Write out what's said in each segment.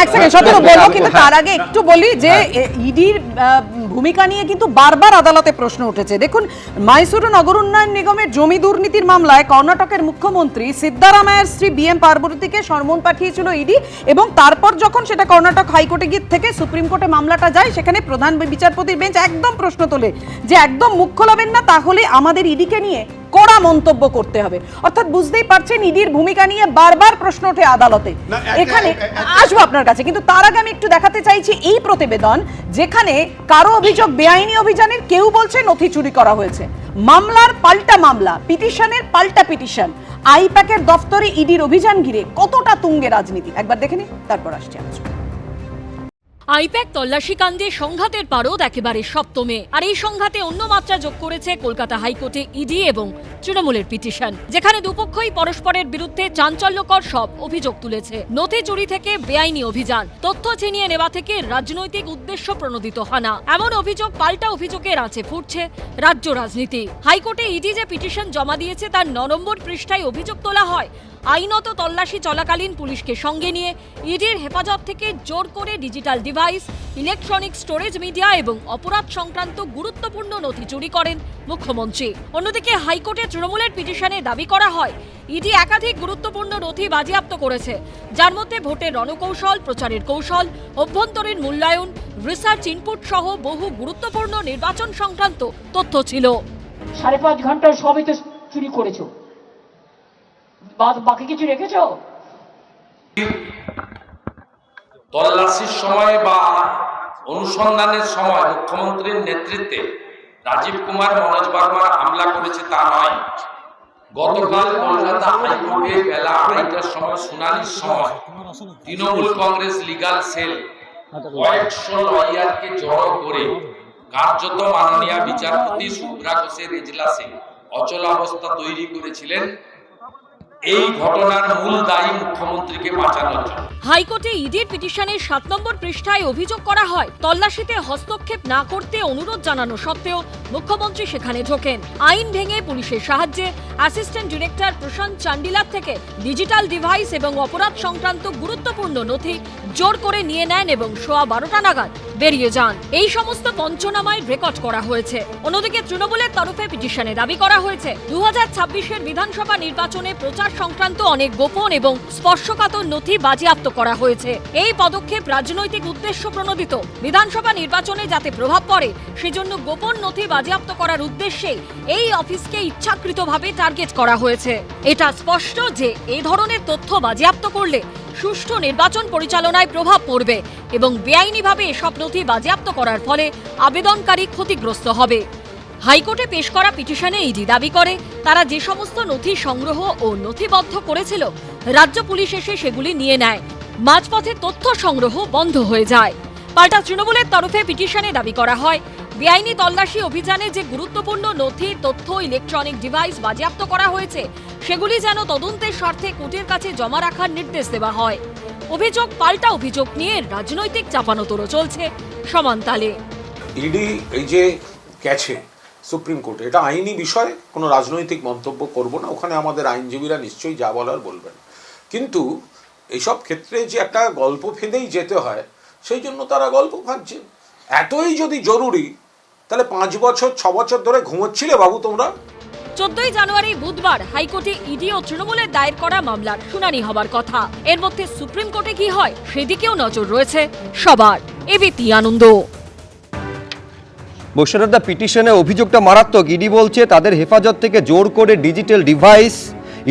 এক সেকেন্ড সতেরো বলবো, কিন্তু তার আগে একটু বলি যে ইডির ভূমিকা নিয়ে কিন্তু বারবার আদালতে প্রশ্ন উঠেছে। দেখুন, মাইসুরু নগর উন্নয়ন নিগমের জমি দুর্নীতির মামলায় কর্ণাটকের মুখ্যমন্ত্রী সিদ্দারামায়ার স্ত্রী বিএম পার্বতীকে সমন পাঠিয়েছিল ইডি, এবং তারপর যখন সেটা কর্ণাটক হাইকোর্টে গিয়ে থেকে সুপ্রিম কোর্টে মামলাটা যায়, সেখানে প্রধান বিচারপতির বেঞ্চ একদম প্রশ্ন তোলে যে একদম মুখ খোলাবেন না, তাহলে আমাদের ইডিকে নিয়ে কড়া মন্তব্য করতে হবে। অর্থাৎ বুঝতেই পারছেন ইডির ভূমিকা নিয়ে বারবার প্রশ্ন ওঠে আদালতে। এখানে আসবো আপনার কাছে, কিন্তু তার আগে আমি একটু দেখাতে চাইছি এই প্রতিবেদন, যেখানে কারো অভিযোগ বেআইনি অভিযানের, কেউ বলছে নথি চুরি করা হয়েছে। মামলার পাল্টা মামলা, পিটিশনের পাল্টা পিটিশন, আইপ্যাকের দফতরে ইডির অভিযান ঘিরে কতটা তুঙ্গে রাজনীতি, একবার দেখে নিন, তারপর আসছি আলোচনা। আইপ্যাক তল্লাশি কাণ্ডে সংঘাতের পারদ একেবারে সপ্তমে, আর এই সংঘাতে অন্য মাত্রা যোগ করেছে কলকাতা হাইকোর্টে ইডি এবং তৃণমূলের পিটিশন, যেখানে দুপক্ষই পরস্পরের বিরুদ্ধে চাঞ্চল্যকর সব অভিযোগ তুলেছে। নথি চুরি থেকে বেআইনি অভিযান, তথ্য ছিনিয়ে নেওয়া থেকে রাজনৈতিক উদ্দেশ্য প্রণোদিত হানা, এমন অভিযোগ পাল্টা অভিযোগের আঁচে ফুটছে রাজ্য রাজনীতি। হাইকোর্টে ইডি যে পিটিশন জমা দিয়েছে তার 9 নম্বর পৃষ্ঠায় অভিযোগ তোলা হয়, আইনত তল্লাশি চলাকালীন পুলিশকে সঙ্গে নিয়ে ইডির হেফাজত থেকে জোর করে digital device, electronic storage media এবং অপরাধ সংক্রান্ত গুরুত্বপূর্ণ নথি চুরি করেন মুখ্যমন্ত্রী। অন্যদিকে হাইকোর্টে তৃণমূলের পিটিশনে দাবি করা হয় ইডি একাধিক গুরুত্বপূর্ণ নথি বাজেয়াপ্ত করেছে, যার মধ্যে ভোটের রণকৌশল, প্রচারের কৌশল, অভ্যন্তরীণ মূল্যায়ন, রিসার্চ ইনপুট সহ বহু গুরুত্বপূর্ণ নির্বাচন সংক্রান্ত তথ্য ছিল। 5.5 ঘন্টার সবই তো চুরি করেছো, বাকি কিছু রেখেছো? তল্লাশির সময় বা অনুসন্ধানের সময় মুখ্যমন্ত্রীর নেতৃত্বে রাজীব কুমার মনোজ বর্মার হামলা করেছে তা নয়। গতকাল কলকাতা হাইকোর্টে বেলা 2:30টার সময় শুনানির সময় তৃণমূল কংগ্রেস লিগাল সেল কয়েকশো লয়ারকে জড়ো করে কার্যত মাননীয় বিচারপতি শুভ্রা ঘোষের এজলাসে অচলাবস্থা তৈরি করেছিলেন। এই ঘটনার মূল দায়ী মুখ্যমন্ত্রীকে বাঁচানোর জন্য। হাইকোর্টে ইডির পিটিশনের 7 নম্বর পৃষ্ঠায় অভিযোগ করা হয়, তল্লাশিতে হস্তক্ষেপ না করতে অনুরোধ জানানো সত্ত্বেও মুখ্যমন্ত্রী সেখানে ঢোকেন। আইন ভেঙে পুলিশের সাহায্যে অ্যাসিস্ট্যান্ট ডিরেক্টর প্রশান্ত চান্ডিলার থেকে ডিজিটাল ডিভাইস এবং অপরাধ সংক্রান্ত গুরুত্বপূর্ণ নথি জোর করে নিয়ে নেন এবং 12:15 নাগাদ বেরিয়ে যান। এই সমস্ত পঞ্চনামায় রেকর্ড করা হয়েছে। অন্যদিকে তৃণমূলের তরফে পিটিশনে দাবি করা হয়েছে 2026-এর বিধানসভা নির্বাচনে প্রচার সংক্রান্ত অনেক গোপন এবং স্পর্শকাতর নথি বাজেয়াপ্ত করা হয়েছে। এই পদক্ষেপ রাজনৈতিক উদ্দেশ্য প্রণোদিত, বিধানসভা নির্বাচনে যাতে প্রভাব পড়ে সেজন্য গোপন নথি বাজেয়াপ্ত করার উদ্দেশ্যে এই অফিসকে ইচ্ছাকৃতভাবে টার্গেট করা হয়েছে। এটা স্পষ্ট যে এই ধরনের তথ্য বাজেয়াপ্ত করলে সুষ্ঠু নির্বাচন পরিচালনায় প্রভাব পড়বে এবং বেআইনিভাবে এসব নথি বাজেয়াপ্ত করার ফলে আবেদনকারী ক্ষতিগ্রস্ত হবে। হাইকোর্টে পেশ করা পিটিশনে ইডি দাবি করে তারা যে সমস্ত নথি সংগ্রহ ও নথিবদ্ধ করেছিল রাজ্য পুলিশ এসে সেগুলি নিয়ে নেয়, মাঝপথে তথ্য সংগ্রহ বন্ধ হয়ে যায়। পাল্টা তৃণমূলের তরফে পিটিশনে দাবি করা হয় বেআইনি তল্লাশি অভিযানে যে গুরুত্বপূর্ণ নথি, তথ্য, ইলেকট্রনিক ডিভাইস বাজেয়াপ্ত করা হয়েছে সেগুলি যেন তদন্তের স্বার্থে কোর্টের কাছে জমা রাখার নির্দেশ দেওয়া হয়। অভিযোগ পাল্টা অভিযোগ নিয়ে রাজনৈতিক চাপানোতোড়ো চলছে সমান তালে। ইডি এই যে গেছে সুপ্রিম কোর্টে, এটা আইনি বিষয়, কোনো রাজনৈতিক মন্তব্য করব না, ওখানে আমাদের আইনজীবীরা নিশ্চয়ই যা বলার বলবেন। কিন্তু এইসব ক্ষেত্রে যে একটা গল্প ফেঁদেই যেতে হয়, সেই জন্য তারা গল্প ফাঁদছে। এতই যদি জরুরি, তাহলে 5 বছর 6 বছর ধরে ঘুমোচ্ছিলে বাবু তোমরা? 14 জানুয়ারি বুধবার হাইকোর্টে ইডি ও তৃণমূলের দায়ের করা মামলার শুনানি হবার কথা। এর মধ্যে সুপ্রিম কোর্টে কি হয় সেদিকেও নজর রয়েছে সবার। এবিপি আনন্দ। বৈশ্বরদা, পিটিশনে অভিযোগটা মারাত্মক। ইডি বলছে তাদের হেফাজত থেকে জোর করে digital device,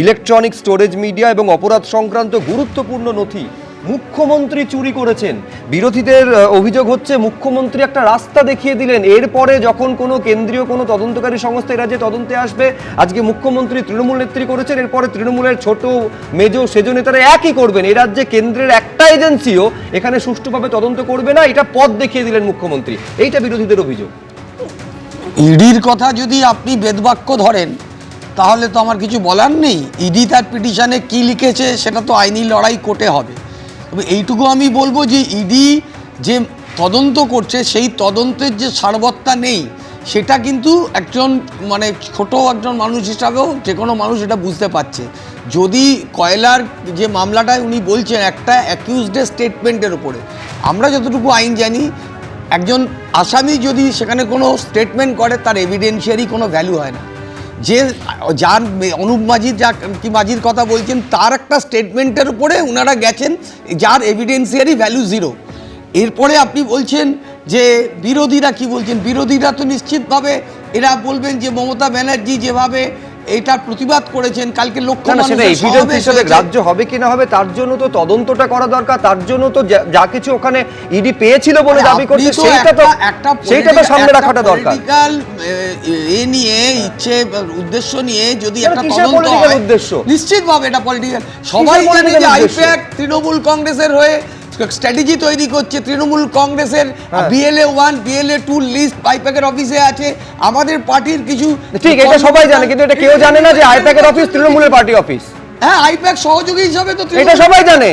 electronic storage media এবং অপরাধ সংক্রান্ত গুরুত্বপূর্ণ নথি মুখ্যমন্ত্রী চুরি করেছেন। বিরোধীদের অভিযোগ হচ্ছে মুখ্যমন্ত্রী একটা রাস্তা দেখিয়ে দিলেন, এরপরে যখন কোনো কেন্দ্রীয় কোনো তদন্তকারী সংস্থা এরা যে তদন্তে আসবে, আজকে মুখ্যমন্ত্রী তৃণমূল নেত্রী করেছেন, এরপরে তৃণমূলের ছোট মেজো সেজো নেতারা একই করবেন। এ রাজ্যে কেন্দ্রের একটা এজেন্সিও এখানে সুষ্ঠুভাবে তদন্ত করবে না, এটা পথ দেখিয়ে দিলেন মুখ্যমন্ত্রী, এইটা বিরোধীদের অভিযোগ। ইডির কথা যদি আপনি বেদবাক্য ধরেন তাহলে তো আমার কিছু বলার নেই। ইডি তার পিটিশনে কি লিখেছে সেটা তো আইনি লড়াই কোর্টে হবে। তবে এইটুকু আমি বলবো যে ইডি যে তদন্ত করছে সেই তদন্তের যে সারবত্তা নেই সেটা কিন্তু একজন ছোট একজন মানুষ হিসাবেও যে কোনো মানুষ এটা বুঝতে পারছে। যদি কয়লার যে মামলাটায় উনি বলছেন একটা অ্যাকিউজডের স্টেটমেন্টের উপরে, আমরা যতটুকু আইন জানি একজন আসামি যদি সেখানে কোনো স্টেটমেন্ট করে তার এভিডেন্সিয়ারি কোনো ভ্যালু হয় না। যে যার অনুপ মাঝি মাঝির কথা বলছেন তার একটা স্টেটমেন্টের উপরে ওনারা গেছেন, যার এভিডেন্সিয়ারি ভ্যালু 0। এরপরে আপনি বলছেন যে বিরোধীরা কি বলছেন, বিরোধীরা তো নিশ্চিতভাবে এরা বলবেন যে মমতা ব্যানার্জি যেভাবে এটার প্রতিবাদ করেছেন, কালকে লক্ষ না, সেটা মানুষের এভিডেন্স সমাবেশ হিসেবে হয়েছে। গ্রাহ্য হবে কি না হবে তার জন্য তো তদন্তটা করা দরকার, তার জন্য তো যা কিছু ওখানে ইডি পেয়েছিল বলে দাবি করছে সেইটা তো সামনে রাখাটা দরকার। পলিটিক্যাল নিয়ে ইচ্ছে উদ্দেশ্য নিয়ে যদি একটা কিসের তদন্ত political হয়, উদ্দেশ্য? নিশ্চিতভাবে এটা পলিটিক্যাল। সবাই জানে political যে উদ্দেশ্য? আইপ্যাক তৃণমূল কংগ্রেসের হয়ে স্ট্র্যাটেজি তৈরি করছে, তৃণমূল কংগ্রেসের BLA 1 BLA 2 লিস্ট আইপ্যাকের অফিসে আছে, আমাদের পার্টির কিছু ঠিক, এটা সবাই জানে, কিন্তু এটা কেউ জানে না যে আইপ্যাকের অফিস তৃণমূলের পার্টি অফিস। হ্যাঁ, আইপ্যাক সহযোগী হিসাবে তো এটা সবাই জানে,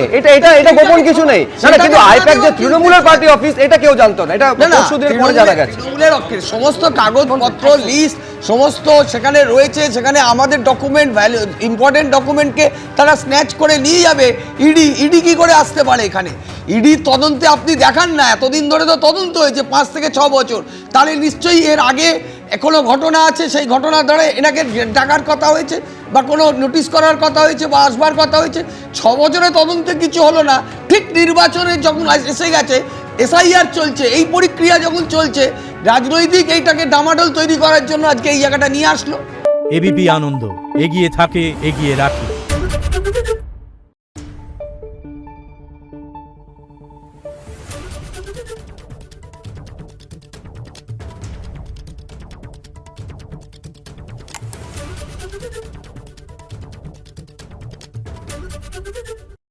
এটা গোপন কিছু নেই। না, কিন্তু আইপ্যাক যে তৃণমূলের পার্টি অফিস এটা কেউ জানতো না, এটা পরশুদিন পরে জানা গেছে। তৃণমূলের সমস্ত কাগজপত্র লিস্ট সমস্ত সেখানে রয়েছে, সেখানে আমাদের ডকুমেন্ট ভ্যালু ইম্পর্টেন্ট ডকুমেন্টকে তারা স্ন্যাচ করে নিয়ে যাবে। ইডি কি করে আসতে পারে এখানে? ইডি তদন্তে আপনি দেখান না, এতদিন ধরে তো তদন্ত হয়েছে 5 থেকে 6 বছর, তাহলে নিশ্চয়ই এর আগে কোনো ঘটনা আছে, সেই ঘটনার দ্বারা এনাকে ডাকার কথা হয়েছে বা কোনো নোটিশ করার কথা হয়েছে বা আসবার কথা হয়েছে। 6 বছরে তদন্তে কিছু হলো না, ঠিক নির্বাচনে যখন এসে গেছে, SIR চলছে, এই প্রক্রিয়া যখন চলছে, রাজনৈতিক এইটাকে ডামাডোল তৈরি করার জন্য আজকে এই জায়গাটা নিয়ে আসলো। এবিপি আনন্দ, এগিয়ে থাকে, এগিয়ে রাখে।